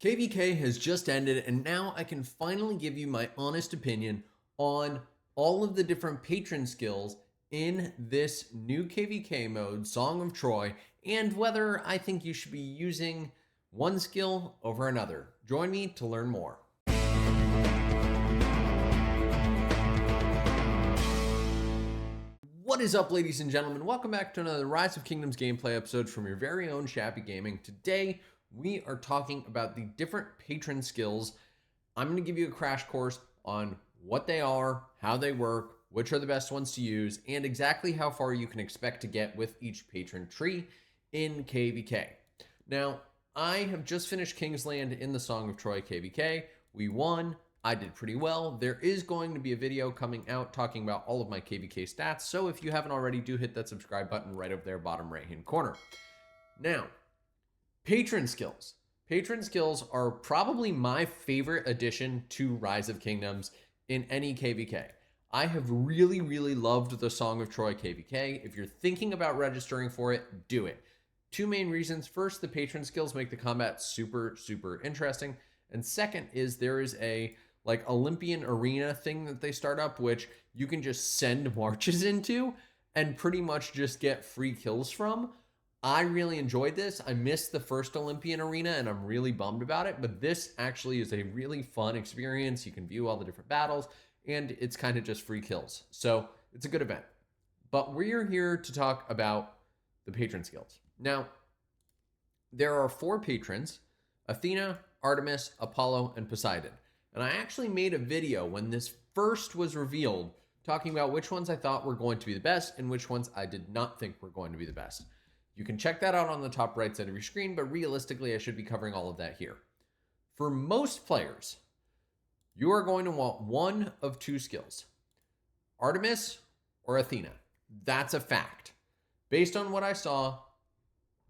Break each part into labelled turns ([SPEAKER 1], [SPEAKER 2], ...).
[SPEAKER 1] KVK has just ended, and now I can finally give you my honest opinion on all of the different patron skills in this new KVK mode, Song of Troy, and whether I think you should be using one skill over another. Join me to learn more. What is up, ladies and gentlemen? Welcome back to another Rise of Kingdoms gameplay episode from your very own Shabby Gaming. Today, we are talking about the different patron skills. I'm going to give you a crash course on what they are, how they work, which are the best ones to use, and exactly how far you can expect to get with each patron tree in KVK. Now, I have just finished Kingsland in the Song of Troy KVK. We won. I did pretty well. There is going to be a video coming out talking about all of my KVK stats, so if you haven't already, do hit that subscribe button right over there, bottom right-hand corner. Now, patron skills. Patron skills are probably my favorite addition to Rise of Kingdoms in any KVK. I have really loved the Song of Troy KVK. If you're thinking about registering for it, do it. Two main reasons. First, the patron skills make the combat super interesting. And second is there is a Olympian arena thing that they start up, which you can just send marches into and pretty much just get free kills from. I really enjoyed this. I missed the first Olympian arena and I'm really bummed about it, but this actually is a really fun experience. You can view all the different battles and it's kind of just free kills. So it's a good event. But we're here to talk about the patron skills. Now, there are 4 patrons: Athena, Artemis, Apollo, and Poseidon. And I actually made a video when this first was revealed talking about which ones I thought were going to be the best and which ones I did not think were going to be the best. You can check that out on the top right side of your screen, but realistically, I should be covering all of that here. For most players, you are going to want one of 2 skills: Artemis or Athena. That's a fact. Based on what I saw,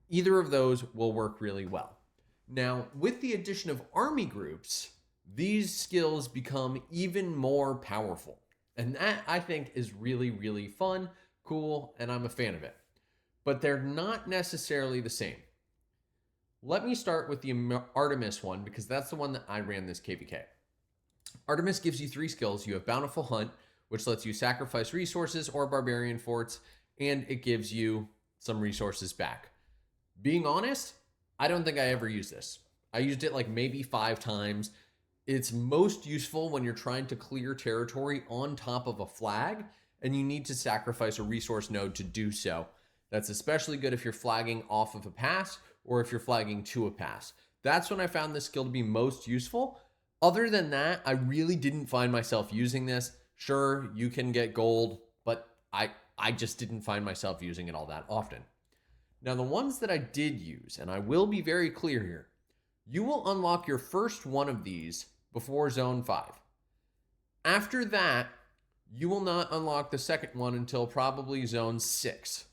[SPEAKER 1] either of those will work really well. Now, with the addition of army groups, these skills become even more powerful. And that, I think, is really fun, cool, and I'm a fan of it. But they're not necessarily the same. Let me start with the Artemis one, because that's the one that I ran this KVK. Artemis gives you 3 skills. You have Bountiful Hunt, which lets you sacrifice resources or barbarian forts, and it gives you some resources back. Being honest, I don't think I ever used this. I used it like maybe 5 times. It's most useful when you're trying to clear territory on top of a flag, and you need to sacrifice a resource node to do so. That's especially good if you're flagging off of a pass or if you're flagging to a pass. That's when I found this skill to be most useful. Other than that, I really didn't find myself using this. Sure, you can get gold, but I just didn't find myself using it all that often. Now, the ones that I did use, and I will be very clear here, you will unlock your first one of these before Zone 5. After that, you will not unlock the second one until probably Zone 6.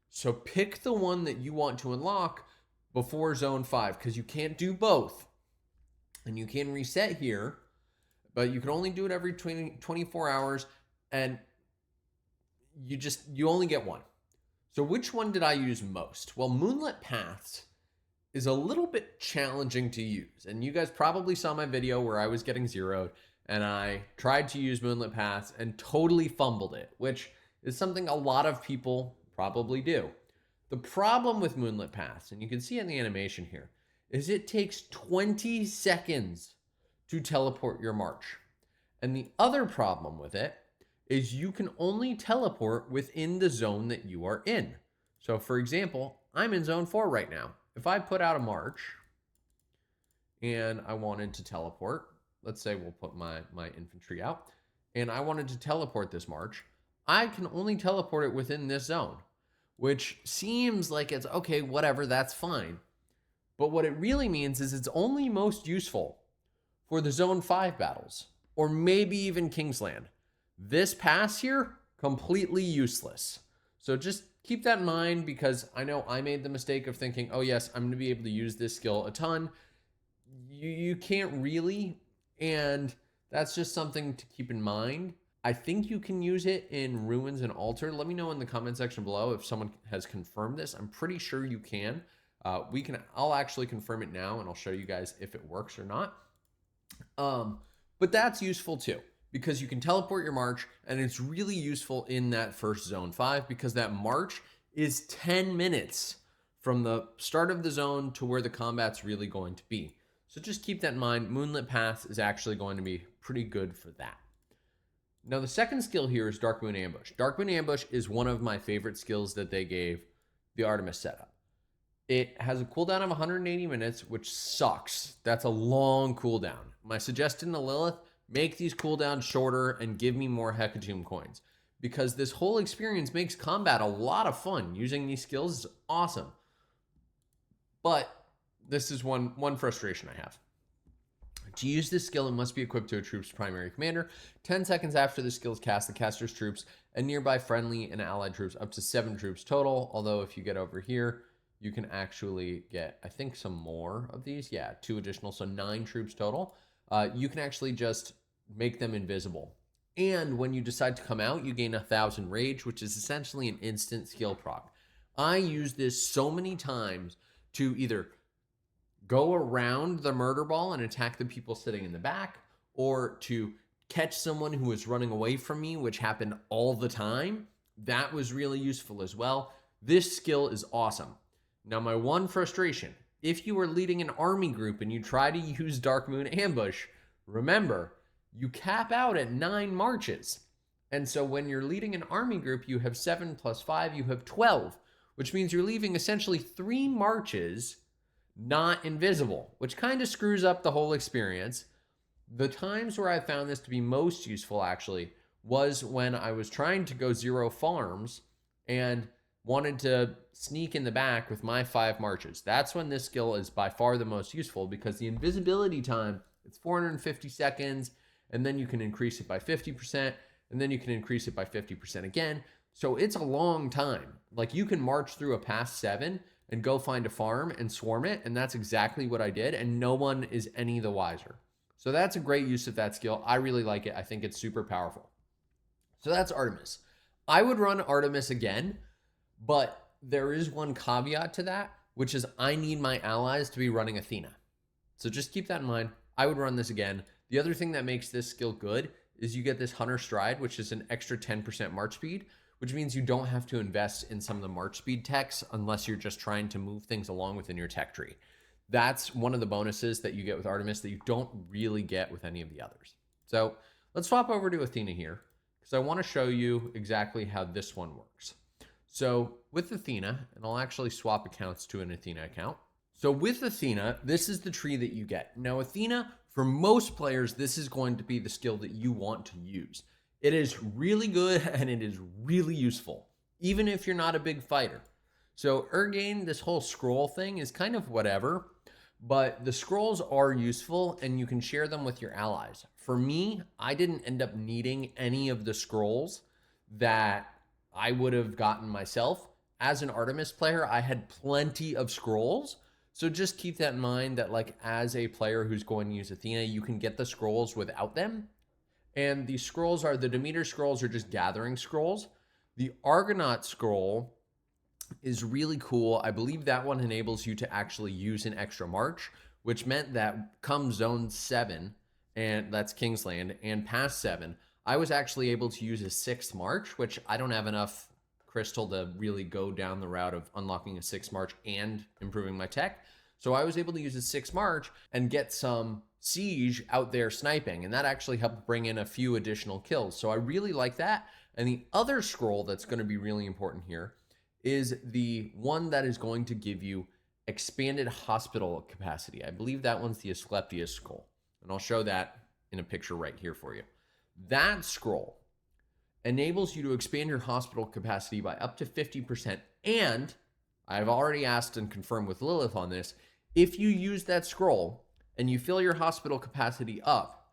[SPEAKER 1] So pick the one that you want to unlock before Zone 5, because you can't do both. And you can reset here, but you can only do it every 24 hours, and you only get one. So which one did I use most? Well, Moonlit Paths is a little bit challenging to use. And you guys probably saw my video where I was getting zeroed and I tried to use Moonlit Paths and totally fumbled it, which is something a lot of people probably do. The problem with Moonlit Paths, and you can see in the animation here, is it takes 20 seconds to teleport your march. And the other problem with it is you can only teleport within the zone that you are in. So for example, I'm in Zone 4 right now. If I put out a march and I wanted to teleport, let's say we'll put my infantry out, and I wanted to teleport this march, I can only teleport it within this zone, which seems like it's okay, whatever, that's fine. But what it really means is it's only most useful for the Zone 5 battles, or maybe even Kingsland. This pass here, completely useless. So just keep that in mind, because I know I made the mistake of thinking, oh yes, I'm going to be able to use this skill a ton. You can't really, and that's just something to keep in mind. I think you can use it in Ruins and Altar. Let me know in the comment section below if someone has confirmed this. I'm pretty sure you can. I'll actually confirm it now and I'll show you guys if it works or not. But that's useful too, because you can teleport your march, and it's really useful in that first zone 5 because that march is 10 minutes from the start of the zone to where the combat's really going to be. So just keep that in mind. Moonlit Path is actually going to be pretty good for that. Now the second skill here is Dark Moon Ambush. Dark Moon Ambush is one of my favorite skills that they gave the Artemis setup. It has a cooldown of 180 minutes, which sucks. That's a long cooldown. My suggestion to Lilith, make these cooldowns shorter and give me more Hecatomb coins, because this whole experience makes combat a lot of fun. Using these skills is awesome. But this is one frustration I have. To use this skill, it must be equipped to a troop's primary commander. 10 seconds after the skill is cast, the caster's troops and nearby friendly and allied troops, up to 7 troops total. Although if you get over here, you can actually get, I think, some more of these. Yeah, 2 additional, so 9 troops total. You can actually just make them invisible. And when you decide to come out, you gain 1,000 rage, which is essentially an instant skill proc. I use this so many times to either go around the murder ball and attack the people sitting in the back, or to catch someone who is running away from me, which happened all the time. That was really useful as well. This skill is awesome. Now, my one frustration, if you are leading an army group and you try to use Dark Moon Ambush, remember, you cap out at 9 marches. And so when you're leading an army group, you have 7 plus 5, you have 12, which means you're leaving essentially 3 marches not invisible, which kind of screws up the whole experience. The times where I found this to be most useful actually was when I was trying to go 0 farms and wanted to sneak in the back with my 5 marches. That's when this skill is by far the most useful, because the invisibility time, it's 450 seconds, and then you can increase it by 50%, and then you can increase it by 50% again. So it's a long time. Like, you can march through a past 7 and go find a farm and swarm it, and that's exactly what I did, and no one is any the wiser. So that's a great use of that skill. I really like it. I think it's super powerful. So that's Artemis. I would run Artemis again, but there is one caveat to that, which is I need my allies to be running Athena. So just keep that in mind. I would run this again. The other thing that makes this skill good is you get this Hunter Stride, which is an extra 10% march speed, which means you don't have to invest in some of the march speed techs unless you're just trying to move things along within your tech tree. That's one of the bonuses that you get with Artemis that you don't really get with any of the others. So let's swap over to Athena here, because I want to show you exactly how this one works. So with Athena, and I'll actually swap accounts to an Athena account. So with Athena, this is the tree that you get. Now Athena, for most players, this is going to be the skill that you want to use. It is really good and it is really useful, even if you're not a big fighter. So Ergain, this whole scroll thing is kind of whatever, but the scrolls are useful and you can share them with your allies. For me, I didn't end up needing any of the scrolls that I would have gotten myself. As an Artemis player, I had plenty of scrolls. So just keep that in mind, that like as a player who's going to use Athena, you can get the scrolls without them. And the scrolls are, the Demeter scrolls are just gathering scrolls. The Argonaut scroll is really cool. I believe that one enables you to actually use an extra march, which meant that come zone 7, and that's Kingsland, and past 7, I was actually able to use a 6th march, which I don't have enough crystal to really go down the route of unlocking a 6th march and improving my tech. So I was able to use a 6th march and get some siege out there sniping, and that actually helped bring in a few additional kills. So I really like that. And the other scroll that's going to be really important here is the one that is going to give you expanded hospital capacity. I believe that one's the Asclepius scroll, and I'll show that in a picture right here for you. That scroll enables you to expand your hospital capacity by up to 50%. And I've already asked and confirmed with Lilith on this, if you use that scroll and you fill your hospital capacity up,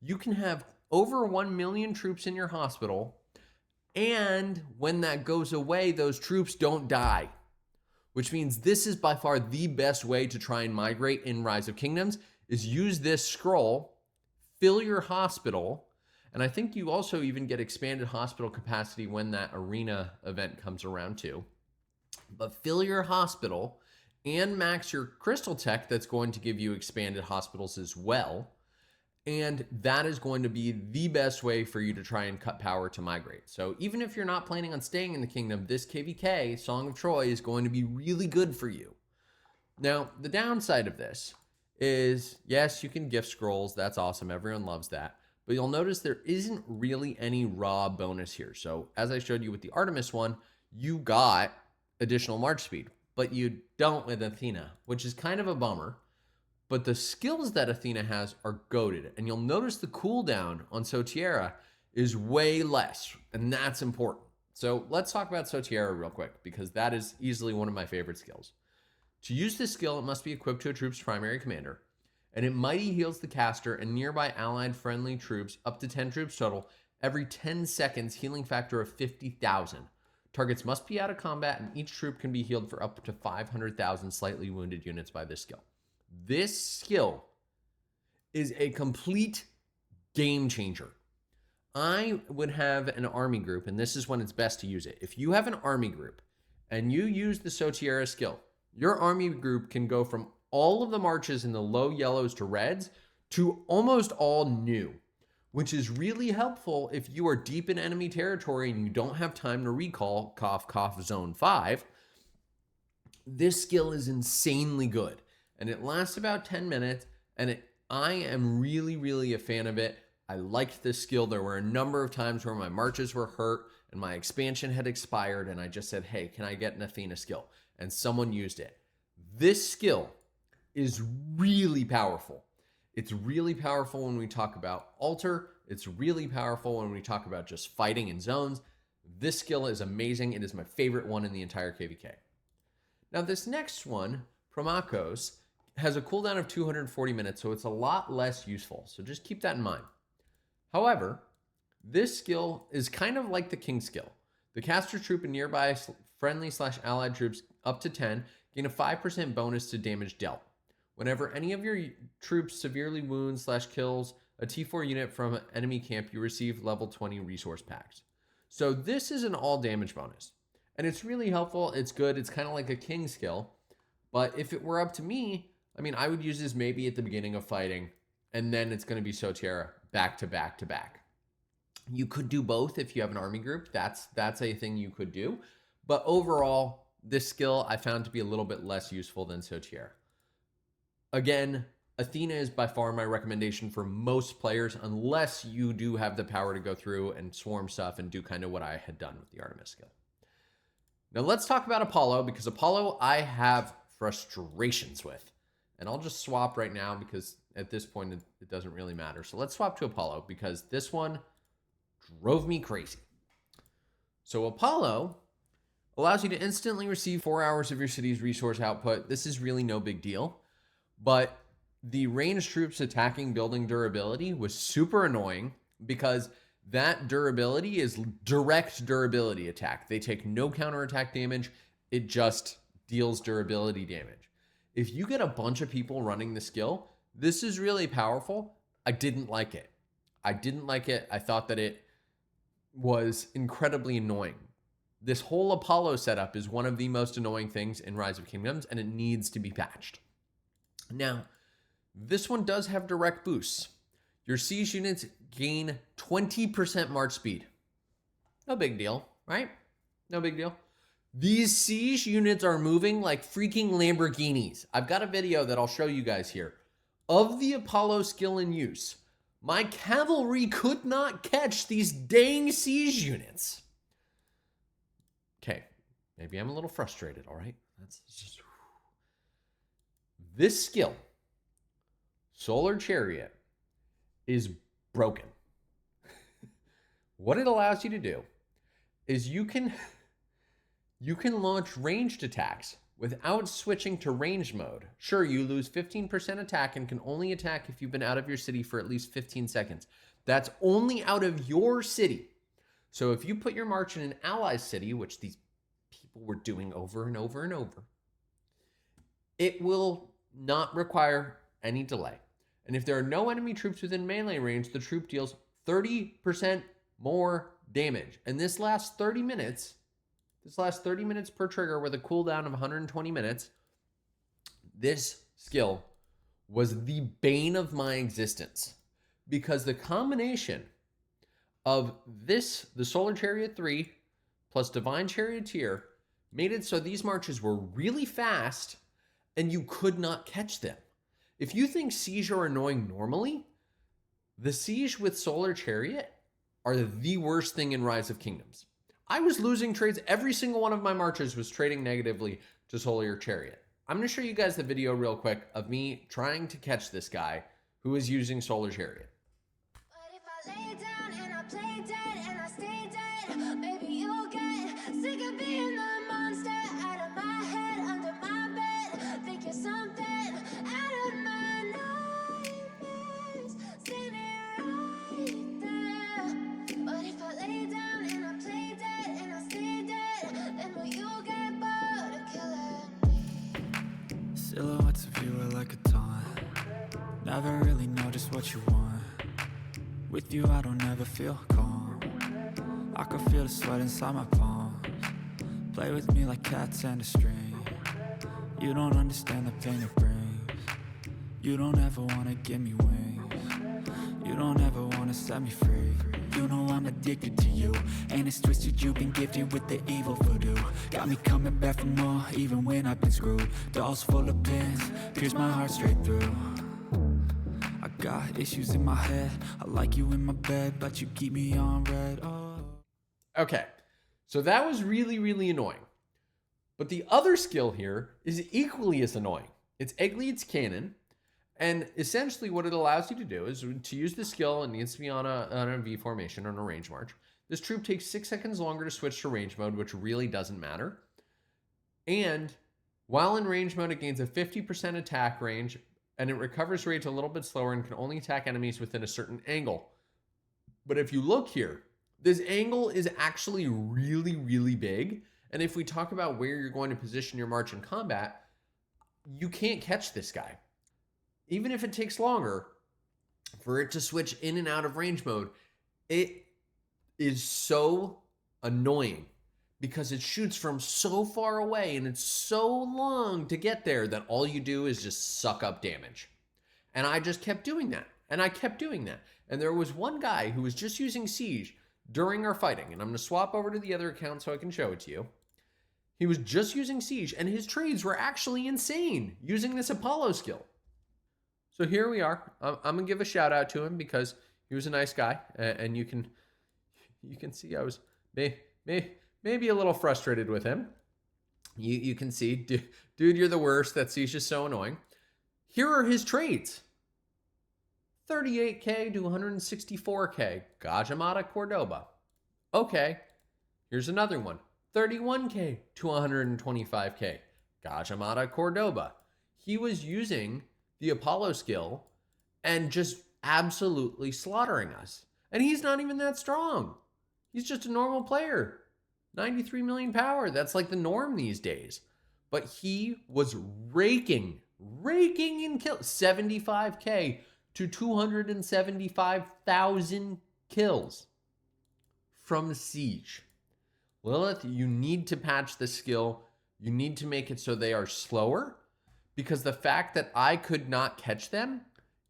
[SPEAKER 1] you can have over 1 million troops in your hospital. And when that goes away, those troops don't die, which means this is by far the best way to try and migrate in Rise of Kingdoms, is use this scroll, fill your hospital. And I think you also even get expanded hospital capacity when that arena event comes around too. But fill your hospital, and max your crystal tech that's going to give you expanded hospitals as well. And that is going to be the best way for you to try and cut power to migrate. So even if you're not planning on staying in the kingdom, this KVK, Song of Troy, is going to be really good for you. Now, the downside of this is, yes, you can gift scrolls. That's awesome. Everyone loves that. But you'll notice there isn't really any raw bonus here. So as I showed you with the Artemis one, you got additional march speed, but you don't with Athena, which is kind of a bummer. But the skills that Athena has are goated. And you'll notice the cooldown on Sotiera is way less, and that's important. So let's talk about Sotiera real quick, because that is easily one of my favorite skills. To use this skill, it must be equipped to a troop's primary commander, and it mighty heals the caster and nearby allied friendly troops, up to 10 troops total, every 10 seconds, healing factor of 50,000. Targets must be out of combat, and each troop can be healed for up to 500,000 slightly wounded units by this skill. This skill is a complete game changer. I would have an army group, and this is when it's best to use it. If you have an army group and you use the Sotiera skill, your army group can go from all of the marches in the low yellows to reds to almost all new, which is really helpful if you are deep in enemy territory and you don't have time to recall, cough, cough, zone 5. This skill is insanely good. And it lasts about 10 minutes, and I am really, really a fan of it. I liked this skill. There were a number of times where my marches were hurt and my expansion had expired, and I just said, hey, can I get an Athena skill? And someone used it. This skill is really powerful. It's really powerful when we talk about altar. It's really powerful when we talk about just fighting in zones. This skill is amazing. It is my favorite one in the entire KVK. Now, this next one, Promakos, has a cooldown of 240 minutes, so it's a lot less useful. So just keep that in mind. However, this skill is kind of like the King skill. The caster troop and nearby friendly/allied troops up to 10 gain a 5% bonus to damage dealt. Whenever any of your troops severely wounds/kills a T4 unit from an enemy camp, you receive level 20 resource packs. So this is an all damage bonus. And it's really helpful. It's good. It's kind of like a King skill. But if it were up to me, I mean, I would use this maybe at the beginning of fighting, and then it's going to be Sotiera back to back to back. You could do both if you have an army group. That's a thing you could do. But overall, this skill I found to be a little bit less useful than Sotiera. Again, Athena is by far my recommendation for most players, unless you do have the power to go through and swarm stuff and do kind of what I had done with the Artemis skill. Now let's talk about Apollo, because Apollo I have frustrations with. And I'll just swap right now because at this point it doesn't really matter. So let's swap to Apollo because this one drove me crazy. So Apollo allows you to instantly receive 4 hours of your city's resource output. This is really no big deal. But the ranged troops attacking building durability was super annoying because that durability is direct durability attack. They take no counterattack damage. It just deals durability damage. If you get a bunch of people running the skill, this is really powerful. I didn't like it. I thought that it was incredibly annoying. This whole Apollo setup is one of the most annoying things in Rise of Kingdoms, and it needs to be patched. Now, this one does have direct boosts. Your siege units gain 20% march speed. No big deal, right? No big deal. These siege units are moving like freaking Lamborghinis. I've got a video that I'll show you guys here of the Apollo skill in use. My cavalry could not catch these dang siege units. Okay, maybe I'm a little frustrated, all right? That's just... This skill, Solar Chariot, is broken. What it allows you to do is you can launch ranged attacks without switching to range mode. Sure, you lose 15% attack and can only attack if you've been out of your city for at least 15 seconds. That's only out of your city. So if you put your march in an ally city, which these people were doing over and over and over, it will not require any delay. And if there are no enemy troops within melee range, the troop deals 30% more damage. And this lasts 30 minutes. This lasts 30 minutes per trigger with a cooldown of 120 minutes. This skill was the bane of my existence because the combination of this, the Solar Chariot 3 plus Divine Charioteer, made it so these marches were really fast and you could not catch them. If you think Siege are annoying normally, the Siege with Solar Chariot are the worst thing in Rise of Kingdoms. I was losing trades. Every single one of my marches was trading negatively to Solar Chariot. I'm going to show you guys the video real quick of me trying to catch this guy who is using Solar Chariot.
[SPEAKER 2] But if I lay down and I play dead and I stay dead, baby, you'll get sick of being the monster out of my head, under my bed. Think you're something out of my nightmares, standing right there. But if I lay down and I play dead and I stay dead, then will you get bored of killing me?
[SPEAKER 3] Silhouettes of you are like a taunt. Never really know just what you want. With you I don't ever feel calm. I can feel the sweat inside my palms. Play with me like cats and a string. You don't understand the pain it brings. You don't ever wanna give me wings. You don't ever wanna set me free. You know I'm addicted to you, and it's twisted. You've been gifted with the evil voodoo. Got me coming back for more, even when I've been screwed. Dolls full of pins, pierce my heart straight through. I got issues in my head. I like you in my bed, but you keep me on red. Oh.
[SPEAKER 1] Okay, so that was really, really annoying. But the other skill here is equally as annoying. It's Eglead's Cannon. And essentially what it allows you to do is to use the skill, it needs to be on a V formation, on a range march. This troop takes 6 seconds longer to switch to range mode, which really doesn't matter. And while in range mode, it gains a 50% attack range, and it recovers rage a little bit slower and can only attack enemies within a certain angle. But if you look here, this angle is actually really, really big. And if we talk about where you're going to position your march in combat, you can't catch this guy. Even if it takes longer for it to switch in and out of range mode, it is so annoying because it shoots from so far away and it's so long to get there that all you do is just suck up damage. And I just kept doing that. And I kept doing that. And there was one guy who was just using Siege during our fighting. And I'm going to swap over to the other account so I can show it to you. He was just using Siege and his trades were actually insane using this Apollo skill. So here we are. I'm going to give a shout out to him because he was a nice guy. And you can see I was maybe a little frustrated with him. You can see, dude, you're the worst. That Siege is so annoying. Here are his trades. 38K to 164K. Gajamata Cordoba. Okay. Here's another one. 31K to 125K. Gajamata Cordoba. He was using the Apollo skill and just absolutely slaughtering us. And he's not even that strong. He's just a normal player. 93 million power. That's like the norm these days. But he was raking in kills. 75K to 275,000 kills from Siege. Lilith, you need to patch the skill. You need to make it so they are slower, because the fact that I could not catch them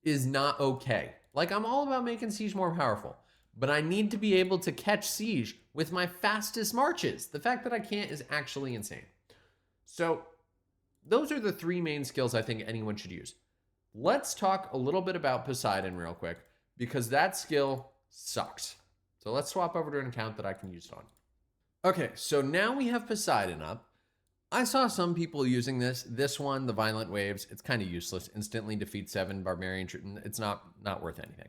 [SPEAKER 1] is not okay. Like, I'm all about making Siege more powerful, but I need to be able to catch Siege with my fastest marches. The fact that I can't is actually insane. So those are the 3 main skills I think anyone should use. Let's talk a little bit about Poseidon real quick, because that skill sucks. So let's swap over to an account that I can use it on. Okay, so now we have Poseidon up. I saw some people using this one, the Violent Waves. It's kind of useless. Instantly defeat 7 barbarian troops. It's not worth anything.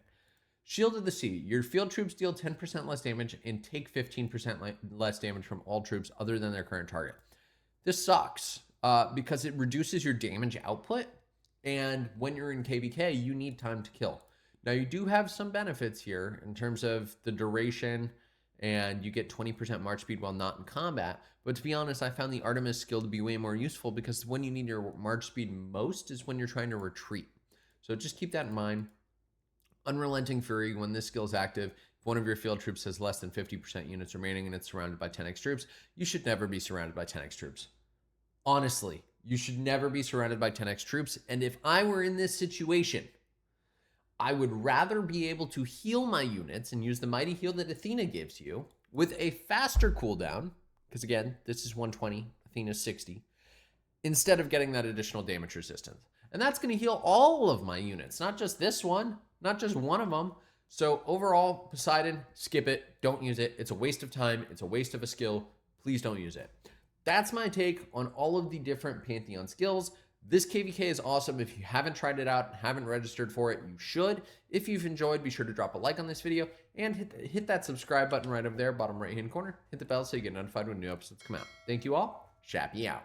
[SPEAKER 1] Shield of the Sea. Your field troops deal 10% less damage and take 15% less damage from all troops other than their current target. This sucks because it reduces your damage output. And when you're in KVK, you need time to kill. Now, you do have some benefits here in terms of the duration, and you get 20% march speed while not in combat. But to be honest, I found the Artemis skill to be way more useful, because when you need your march speed most is when you're trying to retreat. So just keep that in mind. Unrelenting Fury, when this skill is active, if one of your field troops has less than 50% units remaining and it's surrounded by 10x troops, you should never be surrounded by 10x troops. Honestly, You should never be surrounded by 10x troops. And if I were in this situation, I would rather be able to heal my units and use the mighty heal that Athena gives you with a faster cooldown, because again, this is 120, Athena's 60, instead of getting that additional damage resistance. And that's going to heal all of my units, not just this one, not just one of them. So overall, Poseidon, skip it, don't use it. It's a waste of time, it's a waste of a skill. Please don't use it. That's my take on all of the different Pantheon skills. This KVK is awesome. If you haven't tried it out, haven't registered for it, you should. If you've enjoyed, be sure to drop a like on this video and hit that subscribe button right over there, bottom right-hand corner. Hit the bell so you get notified when new episodes come out. Thank you all. Shappy out.